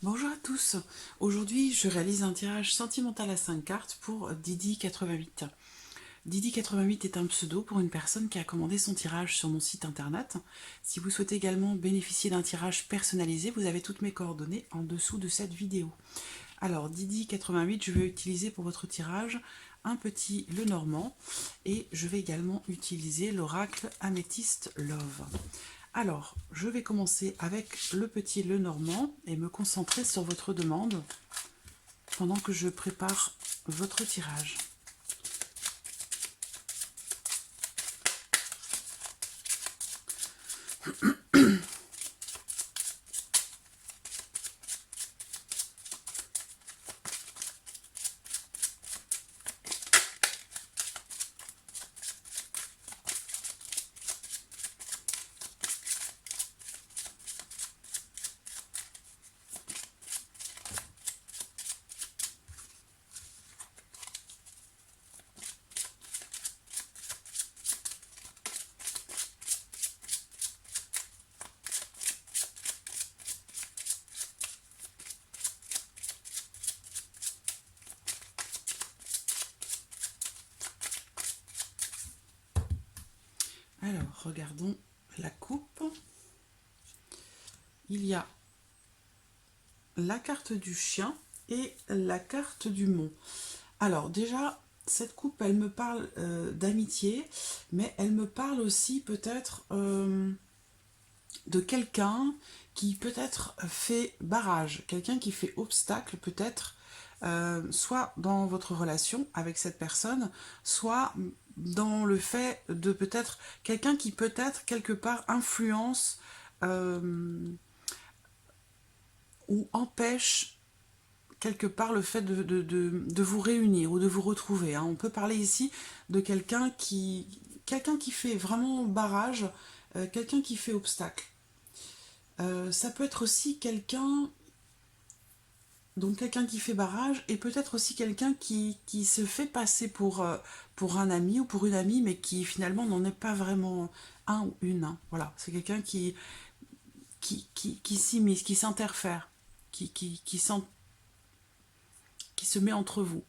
Bonjour à tous. Aujourd'hui, je réalise un tirage sentimental à 5 cartes pour Didi88. Didi88 est un pseudo pour une personne qui a commandé son tirage sur mon site internet. Si vous souhaitez également bénéficier d'un tirage personnalisé, vous avez toutes mes coordonnées en dessous de cette vidéo. Alors, Didi88, je vais utiliser pour votre tirage un petit Lenormand et je vais également utiliser l'oracle Améthyste Love. Alors, je vais commencer avec le petit Lenormand et me concentrer sur votre demande pendant que je prépare votre tirage. Alors, regardons la coupe. Il y a la carte du chien et la carte du mont. Alors déjà, cette coupe, elle me parle d'amitié, mais elle me parle aussi peut-être de quelqu'un qui peut-être fait barrage, quelqu'un qui fait obstacle peut-être, soit dans votre relation avec cette personne, soit dans le fait de peut-être quelqu'un qui peut-être quelque part influence ou empêche quelque part le fait de vous réunir ou de vous retrouver. Hein. On peut parler ici de quelqu'un qui fait vraiment barrage, quelqu'un qui fait obstacle. Ça peut être aussi quelqu'un, donc quelqu'un qui fait barrage, et peut-être aussi quelqu'un qui se fait passer pour un ami ou pour une amie, mais qui finalement n'en est pas vraiment un ou une. Hein. Voilà, c'est quelqu'un qui s'immisce, qui s'interfère, qui se met entre vous.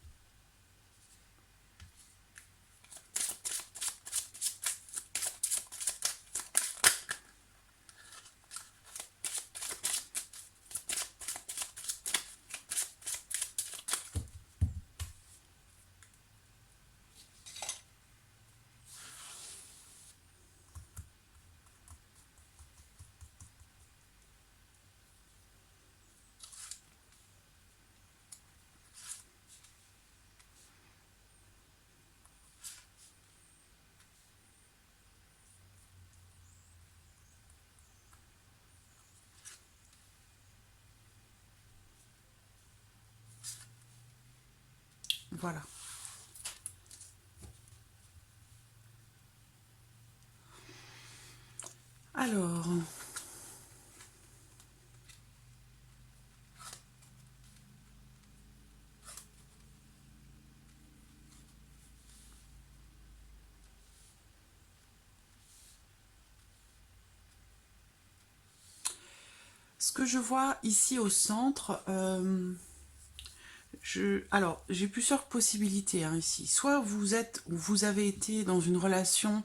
Voilà. Alors, ce que je vois ici au centre, alors j'ai plusieurs possibilités hein, ici. Soit vous êtes ou vous avez été dans une relation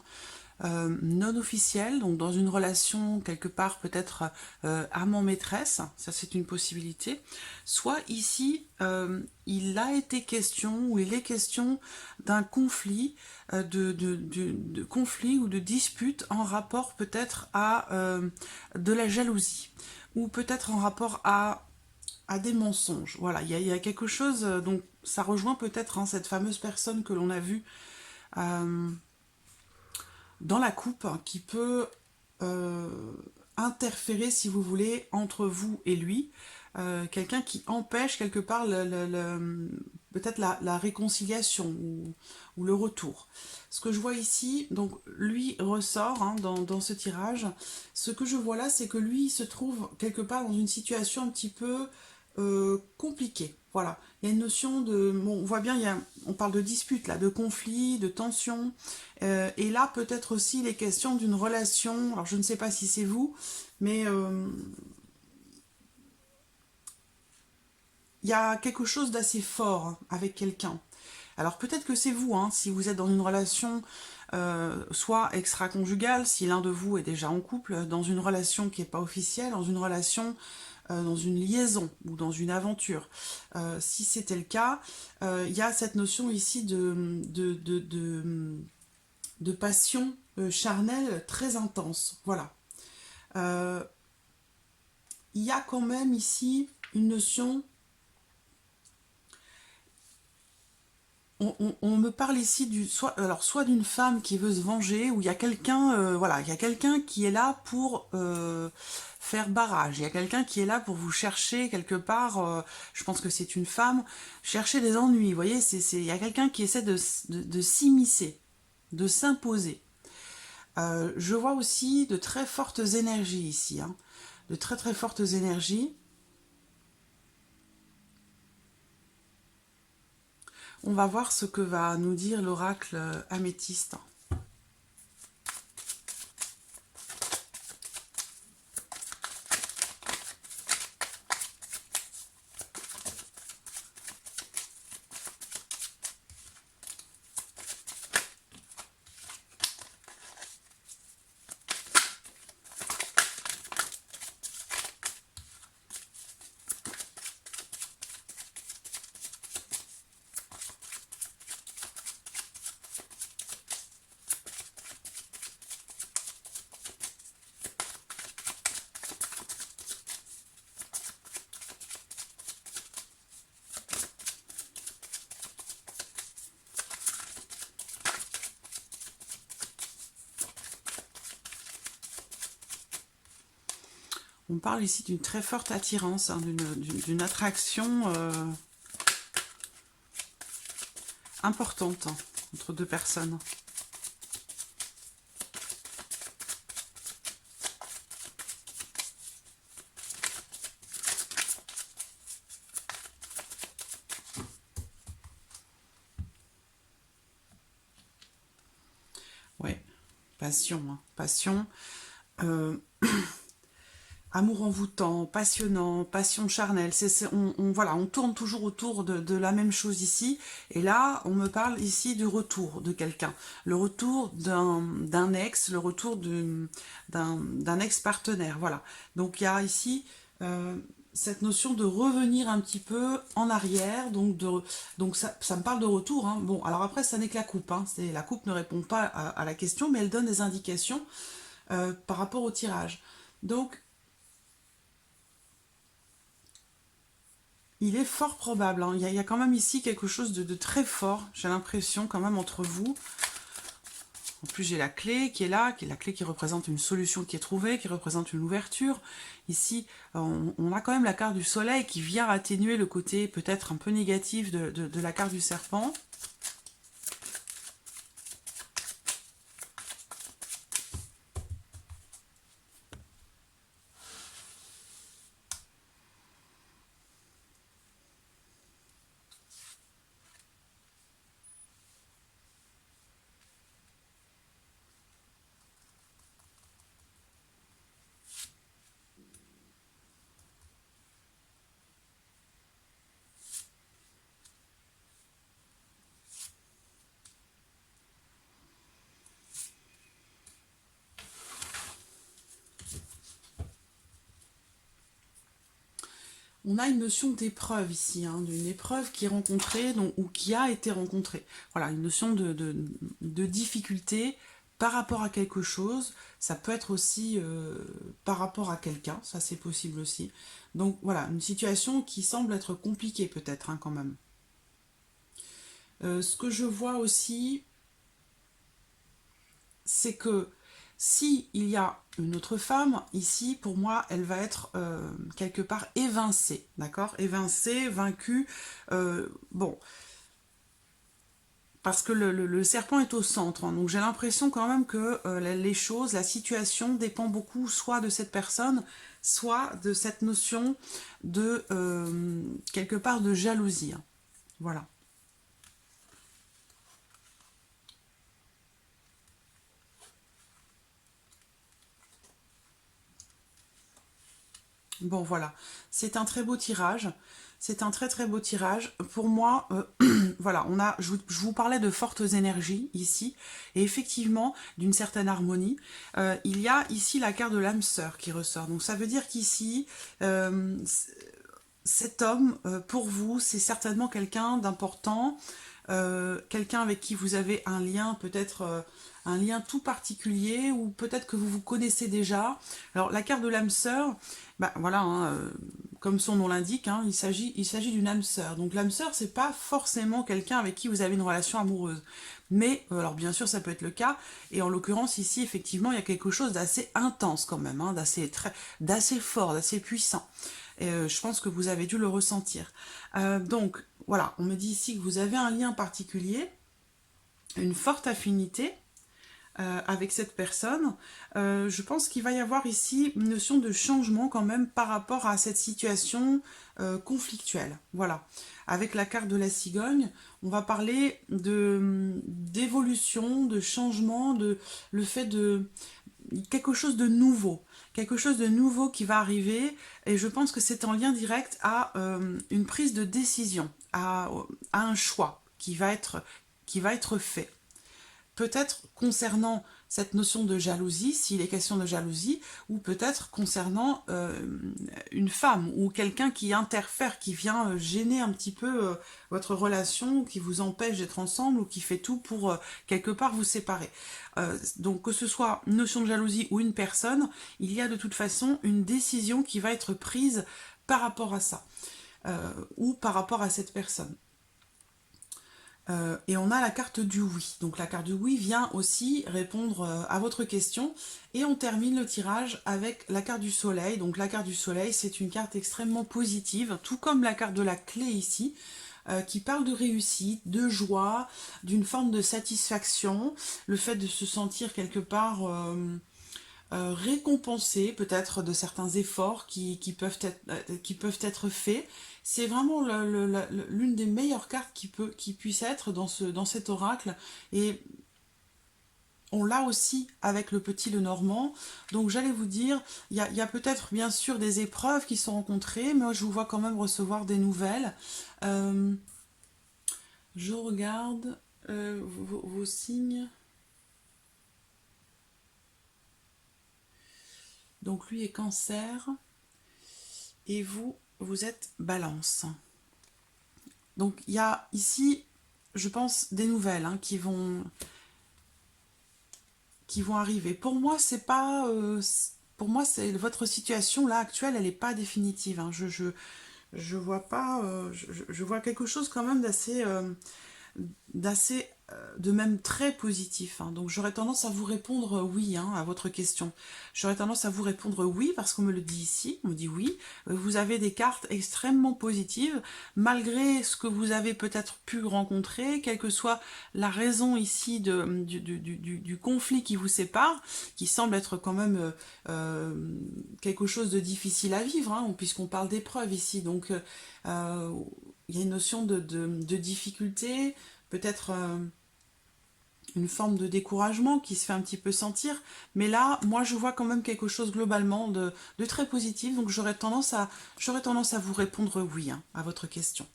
non officielle, donc dans une relation quelque part peut-être amant-maîtresse, ça c'est une possibilité. Soit ici, il a été question ou il est question d'un conflit, de conflit ou de dispute en rapport peut-être à de la jalousie ou peut-être en rapport à des mensonges. Voilà, il y a quelque chose, donc ça rejoint peut-être hein, cette fameuse personne que l'on a vue dans la coupe qui peut interférer, si vous voulez, entre vous et lui. Quelqu'un qui empêche quelque part peut-être la réconciliation ou le retour. Ce que je vois ici, donc lui ressort hein, dans ce tirage. Ce que je vois là, c'est que lui il se trouve quelque part dans une situation un petit peu compliquée. Voilà, il y a une notion de, bon, on voit bien, on parle de dispute là, de conflit, de tension, et là peut-être aussi les questions d'une relation. Alors je ne sais pas si c'est vous, mais il y a quelque chose d'assez fort hein, avec quelqu'un. Alors peut-être que c'est vous, hein, si vous êtes dans une relation soit extra-conjugale, si l'un de vous est déjà en couple, dans une relation qui n'est pas officielle, dans une relation, dans une liaison ou dans une aventure. Si c'était le cas, il y a cette notion ici de passion charnelle très intense. Voilà. Euh, il y a quand même ici une notion. On me parle ici soit d'une femme qui veut se venger, ou il y a quelqu'un, voilà, il y a quelqu'un qui est là pour faire barrage. Il y a quelqu'un qui est là pour vous chercher quelque part. Je pense que c'est une femme chercher des ennuis. Vous voyez, il y a quelqu'un qui essaie de s'immiscer, de s'imposer. Je vois aussi de très fortes énergies ici, hein, de très très fortes énergies. On va voir ce que va nous dire l'oracle améthyste. On parle ici d'une très forte attirance, hein, d'une attraction importante hein, entre deux personnes. Ouais, passion, hein, passion. Euh, Amour envoûtant, passionnant, passion charnelle. Voilà, on tourne toujours autour de la même chose ici. Et là, on me parle ici du retour de quelqu'un. Le retour d'un ex, le retour d'un ex-partenaire. Voilà. Donc il y a ici cette notion de revenir un petit peu en arrière. Donc ça me parle de retour. Hein. Bon, alors après, ça n'est que la coupe. Hein. La coupe ne répond pas à la question, mais elle donne des indications par rapport au tirage. Donc, il est fort probable, hein. Il y a quand même ici quelque chose de très fort, j'ai l'impression quand même entre vous. En plus j'ai la clé qui est là, qui est la clé qui représente une solution qui est trouvée, qui représente une ouverture. Ici on a quand même la carte du soleil qui vient atténuer le côté peut-être un peu négatif de la carte du serpent. On a une notion d'épreuve ici, hein, d'une épreuve qui est rencontrée ou qui a été rencontrée. Voilà, une notion de difficulté par rapport à quelque chose. Ça peut être aussi par rapport à quelqu'un, ça c'est possible aussi. Donc voilà, une situation qui semble être compliquée peut-être hein, quand même. Ce que je vois aussi, c'est que si il y a une autre femme, ici, pour moi, elle va être quelque part évincée, d'accord? Évincée, vaincue, bon, parce que le serpent est au centre, hein, donc j'ai l'impression quand même que les choses, la situation dépend beaucoup soit de cette personne, soit de cette notion de, quelque part, de jalousie, hein. Voilà. Bon, voilà, c'est un très beau tirage. C'est un très très beau tirage. Pour moi, voilà, je vous parlais de fortes énergies ici, et effectivement d'une certaine harmonie. Il y a ici la carte de l'âme sœur qui ressort. Donc ça veut dire qu'ici, cet homme, pour vous, c'est certainement quelqu'un d'important, quelqu'un avec qui vous avez un lien, peut-être un lien tout particulier, ou peut-être que vous vous connaissez déjà. Alors la carte de l'âme sœur, bah voilà, hein, comme son nom l'indique, hein, il s'agit d'une âme sœur. Donc l'âme sœur, c'est pas forcément quelqu'un avec qui vous avez une relation amoureuse. Mais, alors bien sûr, ça peut être le cas, et en l'occurrence ici, effectivement, il y a quelque chose d'assez intense quand même, hein, d'assez fort, d'assez puissant. Et je pense que vous avez dû le ressentir. Donc, voilà, on me dit ici que vous avez un lien particulier, une forte affinité avec cette personne. Je pense qu'il va y avoir ici une notion de changement quand même par rapport à cette situation conflictuelle. Voilà. Avec la carte de la cigogne, on va parler d'évolution, de changement, de le fait de quelque chose de nouveau. Quelque chose de nouveau qui va arriver, et je pense que c'est en lien direct à une prise de décision, à un choix qui va être fait. Peut-être concernant cette notion de jalousie, s'il est question de jalousie, ou peut-être concernant une femme ou quelqu'un qui interfère, qui vient gêner un petit peu votre relation, qui vous empêche d'être ensemble ou qui fait tout pour quelque part vous séparer. Donc que ce soit une notion de jalousie ou une personne, il y a de toute façon une décision qui va être prise par rapport à ça, ou par rapport à cette personne. Et on a la carte du oui. Donc la carte du oui vient aussi répondre à votre question. Et on termine le tirage avec la carte du soleil. Donc la carte du soleil, c'est une carte extrêmement positive, tout comme la carte de la clé ici, qui parle de réussite, de joie, d'une forme de satisfaction, le fait de se sentir quelque part récompensé peut-être de certains efforts qui peuvent être faits. C'est vraiment l'une des meilleures cartes qui puisse être dans cet oracle. Et on l'a aussi avec le petit Lenormand. Donc j'allais vous dire, il y a peut-être bien sûr des épreuves qui sont rencontrées, mais moi je vous vois quand même recevoir des nouvelles. Je regarde vos signes. Donc lui est Cancer et vous êtes Balance. Donc il y a ici, je pense, des nouvelles hein, qui vont arriver. Pour moi, c'est pas, c'est votre situation là actuelle, elle n'est pas définitive. Hein. Je vois pas, je vois quelque chose quand même de même très positif. Hein. Donc j'aurais tendance à vous répondre oui hein, à votre question. J'aurais tendance à vous répondre oui parce qu'on me le dit ici, on me dit oui. Vous avez des cartes extrêmement positives malgré ce que vous avez peut-être pu rencontrer, quelle que soit la raison ici du conflit qui vous sépare, qui semble être quand même quelque chose de difficile à vivre, hein, puisqu'on parle d'épreuve ici. Donc il y a une notion de difficulté, peut-être une forme de découragement qui se fait un petit peu sentir, mais là, moi, je vois quand même quelque chose globalement de très positif, donc j'aurais tendance à vous répondre oui hein, à votre question.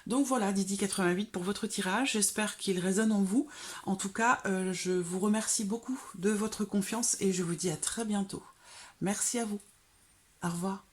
Donc voilà, Didi88 pour votre tirage, j'espère qu'il résonne en vous. En tout cas, je vous remercie beaucoup de votre confiance et je vous dis à très bientôt. Merci à vous. Au revoir.